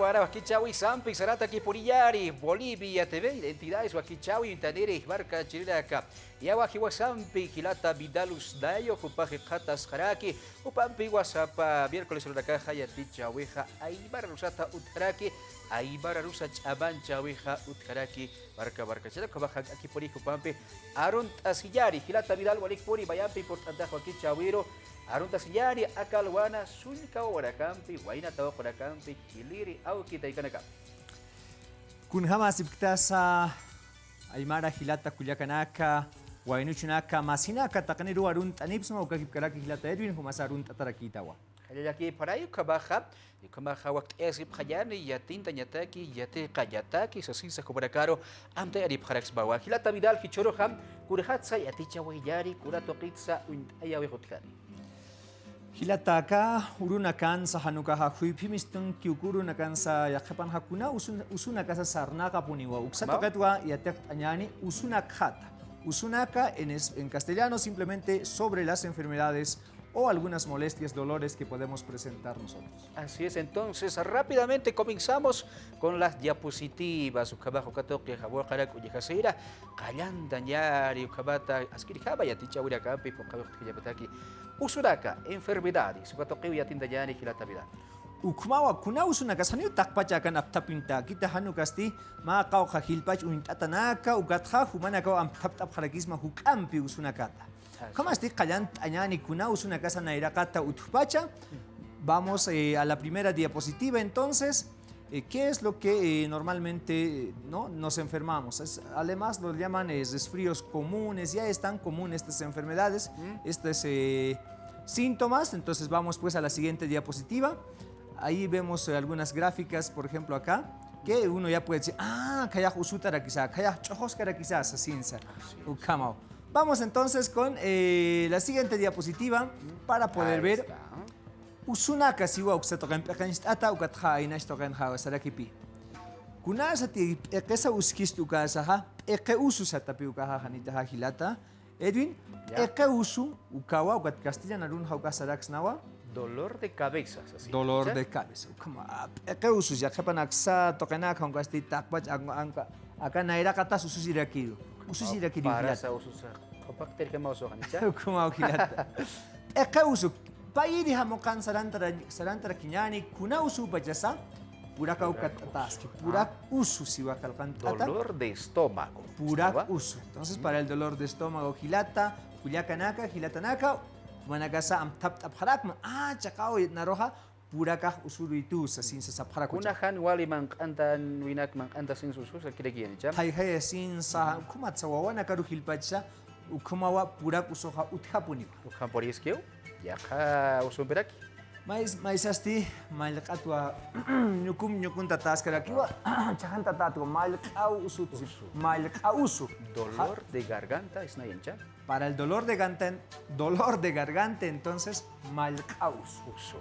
para Huaquichawi, Sampi, Sarata, Kipuriyari, Bolivia TV, identidades Huaquichawi, Intanere, Barca, Chiriraca, Yawajiwa Sampi, Gilata, Vidalus, Dayo, Cupaje, Jatas, Jaraki, Upampi, Guasapa, miércoles en la caja, Yaticha, Oveja, Aibara, Rusata, Utjaraki, Aibara, Rusa, Chabancha, Oveja, Utjaraki, Barca, Chiraca, Baja, Akipuri, Upampi, Aron, Asillari, Gilata, Vidal, Walikpuri, Bayampi, Portanta, Huaquichawiro, Arunta Siyari, Akalwana, Sulka, Warakampi, Waina Tawa, Warakampi, Kiliri, Auki, Taikanaka. Kunhama Sipktasa, Aymara, Hilata, Kuyakanaka, Wainuchinaka, Masinaka, Takaniru, Arunt, Anipsma, Ukakipkaraki, Hilata Edwin, Humasarunt, Atarakitawa. Hayaki, para Yukabaha, Yukabaha, Wakt Esip Hayani, Yatinta, Yataki, Yate, Kayataki, Sasisa, Kubarakaro, Ante Arip Harax Bawa, Hilata Vidal, Hichoroham, Kurhatsa, Yaticha, Wayari, Kurato Kitsa, Ayawehotkari. Hilataka, urunakan sa hanukaha huipimistun kiukurunakan sa yakapan hakuna usunaka sa sarnaka puniwa. Uksatokatwa yatek anyani usunakhat. Usunaka en castellano simplemente sobre las enfermedades o algunas molestias, dolores que podemos presentar nosotros. Así es, entonces rápidamente comenzamos con las diapositivas. Ukabajo katoke jabor karak uyajasira, kayandañari ukabata askirihaba yaticha urakampi pokabajo kiyapataki. Usuraka, enfermedades, ukatoke uyatindayani hilatavida. Ukmawa kuna usunaka saniu takpachakan aptapinta kita hanukasti maqaw khilpach uintatanaka ukatha humanaka amtaptap kharakisma hukampi usunakata. ¿Cómo estoy callando añani kuna usuna casa nairakata utpacha? Vamos a la primera diapositiva entonces. ¿Qué es lo que normalmente no nos enfermamos? Además lo llaman resfríos comunes, ya están comunes estas enfermedades, estos síntomas. Entonces vamos pues a la siguiente diapositiva. Ahí vemos algunas gráficas, por ejemplo acá, que uno ya puede decir, kaya usutara quizá, kaya chojoskara quizás, así ukamao. Vamos entonces con la siguiente diapositiva para poder ver usunaka siwa uksatokan pekanistata ukatha ainashtokan hawa sarakipi. Kunasati ekesa uskistu kasaha eke usu satapi ukaha hanitaha hilata. Edwin, eke usu ukawa ukat Castilla narun hauka saraks nawa. Dolor de cabeza, así. Dolor de cabeza. Eke usu ya kepanaksa tokanak hongkasti takbach acá naira kata susirakiru. Ususirakiru. Para sa ususa. Kapak terke mauso kanita. Kumau hilata. Eka usu pairi hamokan sarantara kinyani kuna usu bajasa purak ukat atas que purak usu siwa kalkan tata. Dolor de estómago. Purak usu. Entonces para el dolor de estómago hilata, kuyakanaka, hilatanaka, managasa am tap harak chakao naroja purakah usuru itu sin sa sapharak. Kunahan wali mangkantan winak mangkanta sin susu sa kira-kira jam. Hai sin sa kumat sa wawana karu hilpacha ukumawa purak usoha uthapuni. Ukhan por iskeu? Ya ka usun beraki. Mais asti mailqatwa nyukun tatas karakiwa chahan tatatu mailqau usu mailqau usu. Dolor de garganta es nayencha. Para el dolor de garganta entonces mailqau usu.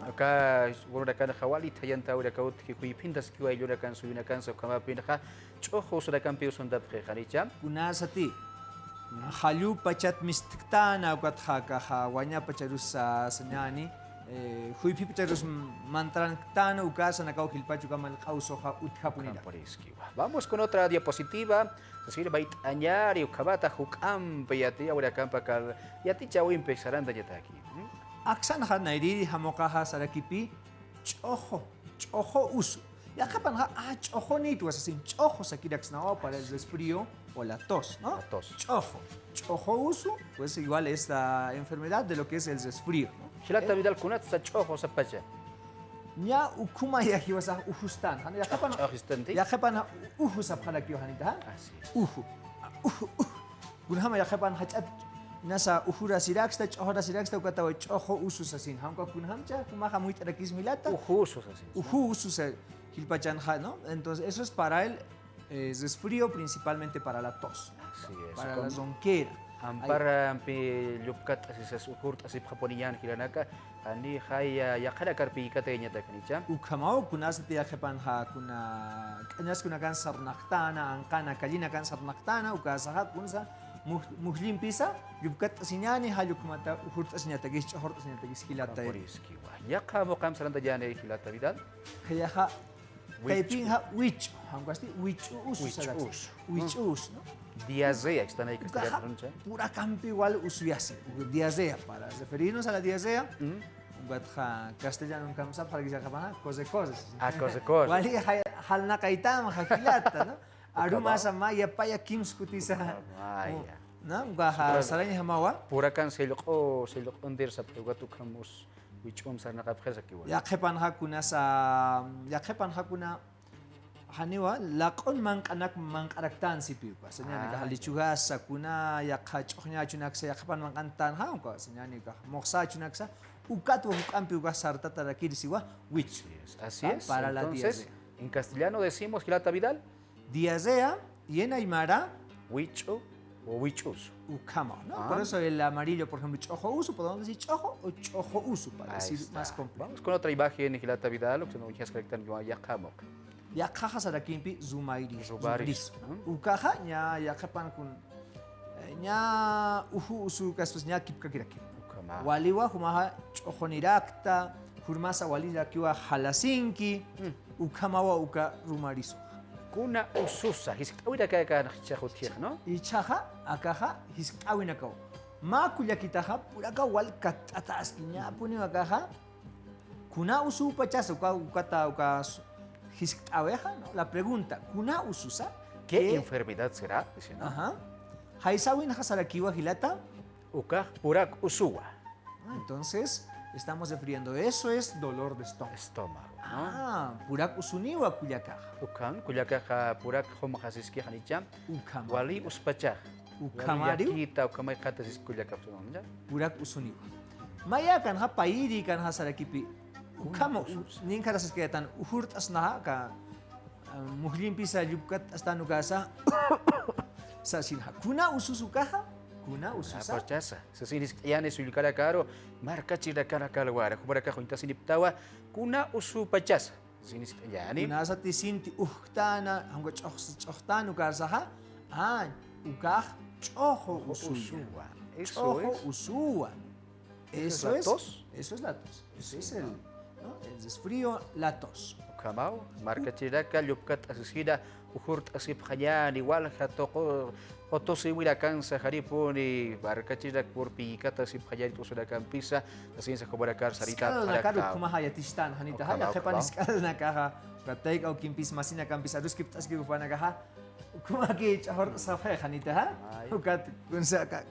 Acá gura kan hawali tayanta ura kaut ki kuipindas ki wayura kan suyuna kan so kama pinha chojo sura kan piu sondap khanicha. Kunasati halu pachat mistiktana ukatha ha wanya pacharusa senyani huipi pacharus mantran tana ukasa nakau hilpachu kamal qausoha uthapunida. Vamos con otra diapositiva. Sasir bait añari ukabata hukam payati ahora campa kal yati chawi empezarán dayataki. Aksan ha nairi hamokaha sarakipi chojo usu. Ya kapan chojo ni tu asasin chojo sakirax nawa para el resfrío o la tos, ¿no? La tos. Chojo usu, pues igual esta enfermedad de lo que es el resfrío, ¿no? Hilata vidal kunat sa chojo sa pacha. Nya ukuma ya hiwasa uhustan. Ya kapan uhusa para kyo hanita. Gunhama ya kapan hachat nasa uhura siraxta chohora siraxta ukatawa chojo usu sasin. Hamka kunhamcha kumaha muy tarakis milata. Uhusu sasin. Uhusu sa hilpachanja, ¿no? Entonces eso es para el resfrío, principalmente para la tos, para la zonquera. Ampara ampi lupkat asisas ukurt asip japonian kilanaka ani haya yakara karpi katenya taknicha. Ukamao kunas tiya kepan ha kuna kanyas kuna kan sarnaktana angkana kalina kan sarnaktana ukasaha kunsa muhlim pisa lupkat asinyani halukumata ukurt asinyata gis hort asinyata gis kilata. Yakha mo kam saranta jane kilata vidal. Kaya ha Taipinha wicho. Aunque así wicho usu. Wich'us. Wichus, ¿no? Diazea, que están ahí Ukaja, castellano, ¿no? pura campi igual usuyasi. Diazea, para referirnos a la diazea. Ugatja castellano en camsa para que se acaban cosas. Ah, cosas. Wali halna kaitam hakilata, ¿no? Aruma sama ya paya kims kutisa. Vaya. ¿No? Ugaja saranya hamawa. Pura can se lo under sa pegatu kamos wichum sa nakapkhesa ki wala. Yakepan hakuna haniwa laqon manqanak manqaraktan sipi pa senyani ka halichuga sakuna yakha chokhnya chunak sa yakepan manqantan ha ko senyani ka moksa chunak sa ukat wa hukampi uga sarta tarakir siwa wich. Así es. Para la Entonces, diazea. en castellano decimos Gilata Vidal, Diazea y en aymara wicho o wichus. ukama, ¿no? Ah. Por eso el amarillo, por ejemplo, chojo uso, podemos decir chojo o chojo uso para Ahí decir está. más completo. Vamos con otra imagen en Gilata Vidal, lo que nos dijeras que yo ya kamok. Ya caja sarakimpi zumairis. Zubaris. Ukaja ya kapan kun nya uhu usu kasus nya kipka kiraki. Ukama. Waliwa humaha chojonirakta, hurmasa walira kiwa halasinki, ukamawa uka rumariso. Kuna ususa, hiskawira kaya ka nakchahutih, ¿no? Y chaja akaja hiskawinakao. Ma kuyakitaja puraka wal katatas kinya puni akaja. Kuna usu pachas ukata uka hiskaweja, ¿no? La pregunta, kuna ususa? ¿Qué enfermedad será? Dice, ¿no? Ajá. Haisawin hasarakiwa hilata. Uka purak usua. Entonces, estamos refiriendo, eso es dolor de estómago. Estómago, ¿no? Ah, purak usuniwa kuyakaja. Ukan, kuyaka purak homahasiski hanicham, Ukama. wali uspachah. Ukamariu. Kita ukamay kata sis kuyaka sunamja. Purak usuniwa. Maya kan ha pairi kan hasarakipi. Ukama ninka rasas kayatan uhurt asnaha ka muhlim pisa yubkat astanugasa sa sinha. Kuna ususukaha? Kuna ususa? Apachasa. Sa sinis yani sulikara karo, marka chira kara kalwara. Kubaraka kunta siniptawa, kuna usu pachasa. Sinis yani. Kuna sa tisinti uhtana hanggo chohtanu kasaha. Ah, ukah choho usuwa. Eso Choho es. usuwa. ¿Eso es la tos? Eso es la tos. Eso es el, ¿no? El resfrío, la tos. Kamau, marka chira kalyupkat asisida, uhurt asip hayan, igual hatoko. Otosi wila kansa haripuni, marka chira por pikata asip hayan tu sudah kampisa, asin sa kubarakar sarita Skala na karu kumahaya tistan hanita ha. Ukamaw, Yakepan ukamaw. skala na kaha. Katay au kimpis masina kampis adus kiptas ki upana kaha. Kumaki chahor sa fe hanita ha. Ay. Ukat kunsa ka.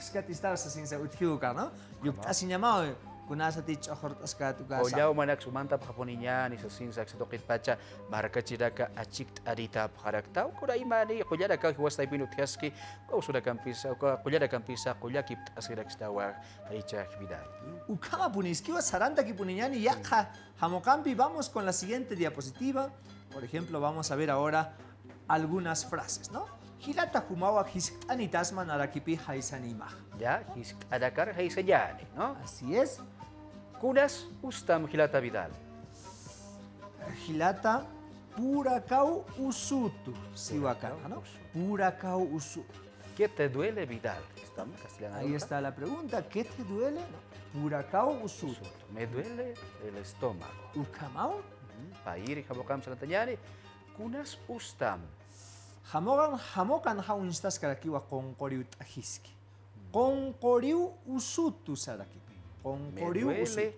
Skat istar sa sinsa uthiu ka no. Yuptas nyamao kunasa ti chahor taskat ugasa. Oyaw manak sumanta pakapuninya ni sa sinsak sa dokit pacha marka chidaka achik adita pakaraktaw kuray mani kulyada ka hiwas tayo pinutyaski ko sudah kampisa ko kulyada kampisa kulyakip asirak stawa aicha hibidal. Ukama puniskiwa saranta ki puniñani yakha hamokampi. Vamos con la siguiente diapositiva. Por ejemplo, vamos a ver ahora algunas frases, ¿no? Hilata humawa hiskani tasman arakipi haisanimah. Ya his adakar hay sayani, no? Así es. Kunas ustam Gilata Vidal. Hilata purakau usutu. Siwakan, ¿no? Purakau usutu. ¿Qué te duele Vidal? Estamos castellano. Ahí está la pregunta. ¿Qué te duele? Purakau usutu. Me duele el estómago. Ukamau. Pair habokam salatanyani. Kunas ustam. Hamokan haunstas karakiwa konkoriu tahiski. Konkoriu usutu sarakipi. Konkoriu duele. usutu.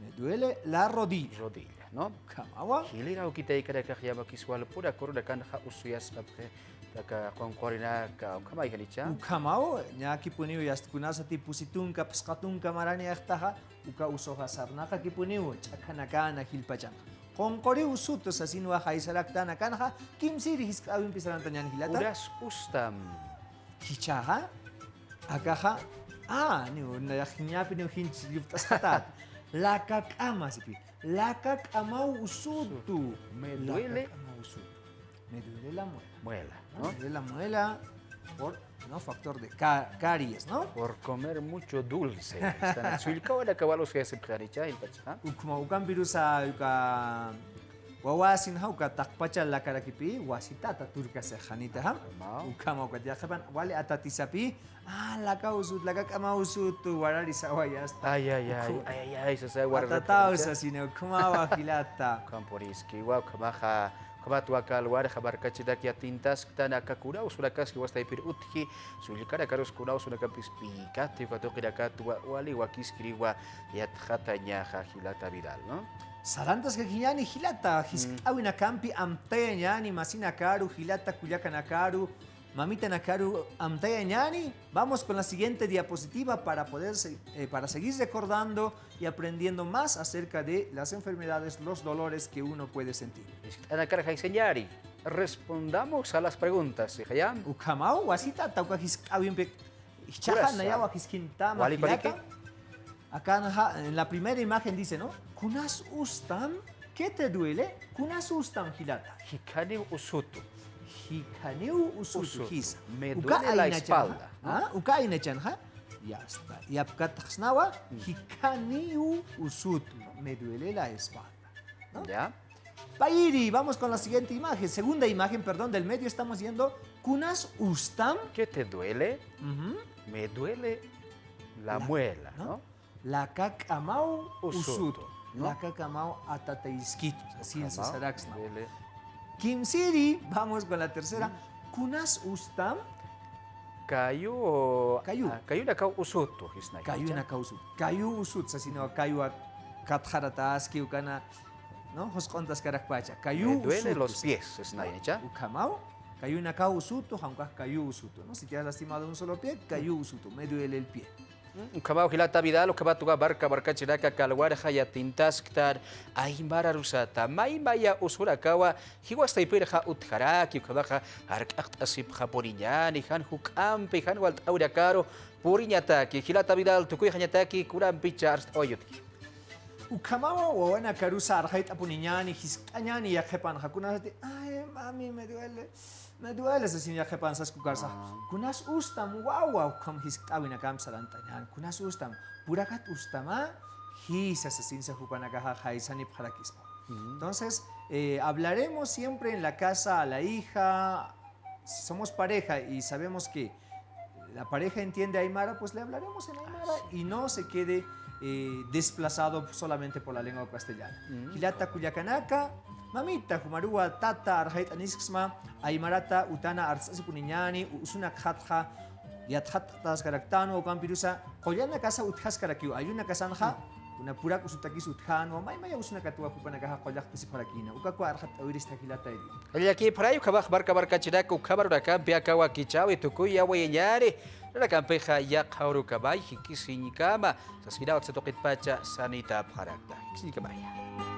Me duele la rodilla. Rodilla, ¿no? Kamawa. Hilira ukita ikada ka khiyama kiswal pura korda kan ha usuyas kapke taka konkorina ka kama ihanicha. Ukamao, nyaki puniu yaskunasa tipusitun ka paskatun kamarani aktaha. Uka usoha sarnaka kipuniu. Chakanakana hilpachan. Konkori usutu sa sinwa haisarakta kanha. Kimsiri hiskawin pisarantanyan hilata. Kunas ustam. Hichaha. Agaha. Ah, ni nahinyapin yung hinchiliptas katat. Lakakama sipi. Lakakama usutu. Me duele. Lakakama usutu. Me duele la muela. Muela, ¿No? ¿no? Me duele la muela por ¿no? factor de caries, ¿no? Por comer mucho dulce. Están suilka wala kawalos kaya sibkhanicha hilpacha. Ukuma ukan virusa yuka wawasin hauka takpacha la karakipi wasitata turka se janita ha ukama ka jajaban wale atatisapi la kausut la kamausut tu warari sawayas ay sa warari atatausa sino kumawa hilata kamporiski wa kamaha kabatua kalwar khabar kachida kia tintas tana kakura usurakas ki wasta ipir uthi sulikara karos kuna usuna kampis pikati kato kidakatua wali wakis kiriwa yat khatanya khilata vidal no Sarantas que Giyani Hilata, Hiskawina Campi, Amtaya Ñani, Masina Karu, Hilata Cuyaca Nakaru, Mamita Nakaru, Amtaya Ñani. Vamos con la siguiente diapositiva para para seguir recordando y aprendiendo más acerca de las enfermedades, los dolores que uno puede sentir. Señari, respondamos a las preguntas, ¿Hayam? Ukamau, Wasita, Tauka Hiskawin Pek, Chaja Nayawa Hiskintama, Hilata. Acá en la primera imagen dice, ¿no? Kunas ustam, ¿qué te duele? Kunas ustam, Hilata. Hikaniu usutu. Hikaniu usutu. Me duele la espalda. Uka inechan, ¿ha? Ya está. Y apkataxnawa, hikaniu usutu. Me duele la espalda. ¿No? Ya. Pairi, vamos con la siguiente imagen. Segunda imagen, perdón, del medio estamos yendo. Kunas ustam. ¿Qué te duele? Me duele la muela, ¿no? La kakamau usuto. ¿no? La kakamau atateiskito. Así es Saraxna. Kimsiri, vamos con la tercera. Kunas ustam. Kayu. Kayu nakau usuto. Kayu nakau usuto. Kayu usut. Sasino kayu katharatas kiukana. ¿No? Hoscontas karakpacha. Kayu me duele los pies. Ukamau. Kayu nakau usuto. Hankas kayu usuto. ¿No? Si te has lastimado un solo pie, kayu usuto. Me duele el pie. Kamau hilata vidal kabatuga barka chiraka kalwar haya tintas ktar aymara rusata maymaya usurakawa hiwasta ipirha utharaki kabaja arkakt asip japoriñani han hukampi han walt aurakaro puriñataki hilata vidal tukuy hañataki kuran picha arst oyutki Ukamawa wawana karusa arhait apuniñani hiskañani yakepan hakunati ay mami me duele ese sin yakepan saskukarsa kunas ustam wawa kam hiskawina kam salantañan kunas ustam purakat ustama his ese sin se jupanakaha haisani parakispa. Entonces hablaremos siempre en la casa a la hija. Si somos pareja y sabemos que la pareja entiende Aymara, pues le hablaremos en Aymara y no se quede desplazado solamente por la lengua castellana. Hilata kuyakanaka, mamita, humarua, tata, arhait aniskma, Aymarata, utana, arsasi puniñani, usuna khatha, yathatas karaktano, o campirusa, koyana casa uthas karakiu, ayuna kasanja, una pura kusutakis uthano, maya usuna katua kupanakaha koyak pisiparakina, ukaku arhat awirista hilata edi. Aquí por ahí kabaj barka chiraka ukabaraka biakawa kichawi tukuya wayeñare. La campeja ya kauru kabay hikisiñikama sasira waksa toqit pacha sanita parakta hikisiñikamaya.